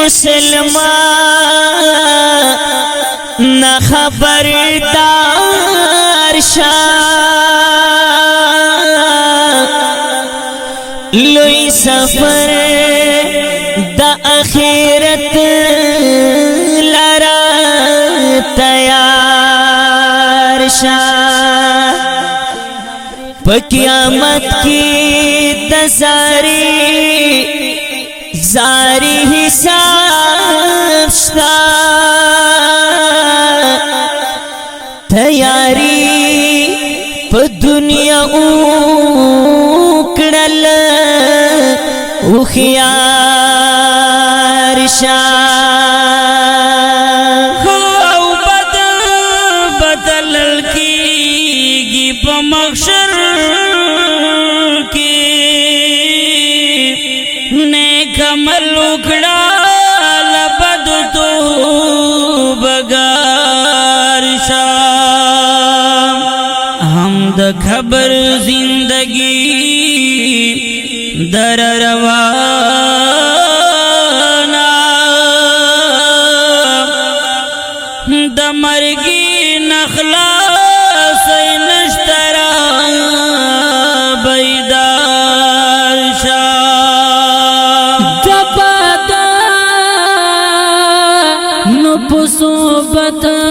مسلمان نا خبردار شا لوی سفر دا اخیرت لرا تیار شا پا قیامت کی زاری حساب شتا تیاری پا دنیا اوکڑل اخیار شا او بدل کیگی پا محشر کی نیک عمل اکڑا لبد تو بگار شا ہم دا خبر زندگی در روانا دا مرگی نخلاص نشترا بیدار شا دبادا نپسو بتا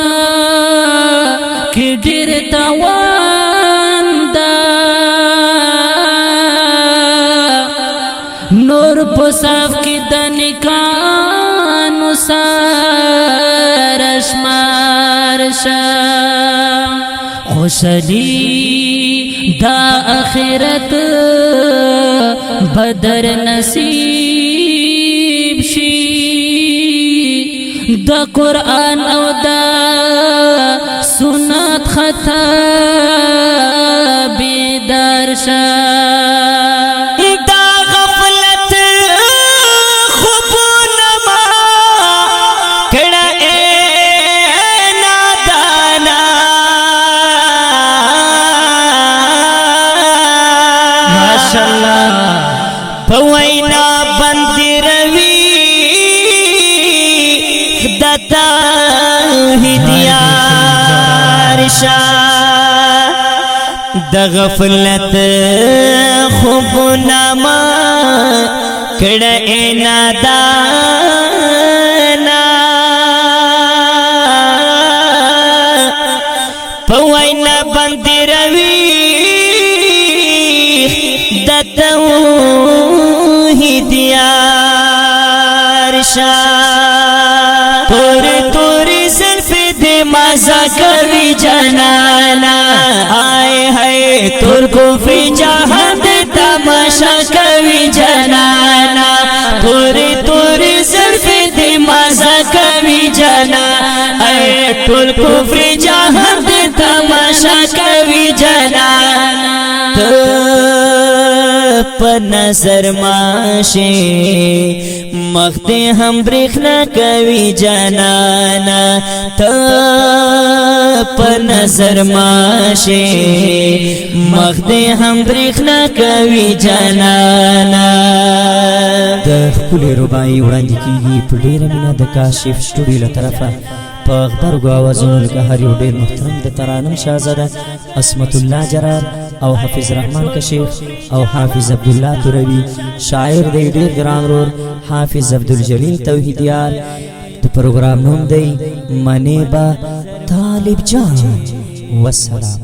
کی دیر تاوان دا نور پساف کی دنکانو سارشمار شا خوشلی دا آخرت بدر نصیب شی دا قرآن او دا سنت خطا بیدار شا پوینا بندی روی دتا هدیار شا د غفلت خوب نما کڑا اینا دانا پوینا بندی روی دتا دیار شا توری توری زلف دی مزا کوي جانانا آئے ہے تور کو فی جہاں دی تماشا کوي جانانا توری توری زلف دی مزا کوي جانانا آئے تور کو فی جہاں دی تماشا کوي جانانا پا نظر ماشی مختی ہم برخنا کوي جانانا تا پا نظر ماشی مختی ہم برخنا کوي جانانا د خپل رباعي وړاندې کیږي په ډیره مینه د کاشف سټوډیو له طرفه په غبرګو اوازونو لکه هر یو ډیر محترم د ترانم شاهزاده عصمت الله جرار او حافظ رحمان کشیخ او حافظ عبدالله توروی شاعر دی ډیر ګران رور حافظ عبدالجلیل توحیدیار د پروګرام نوم دی منیبا طالب جان والسلام.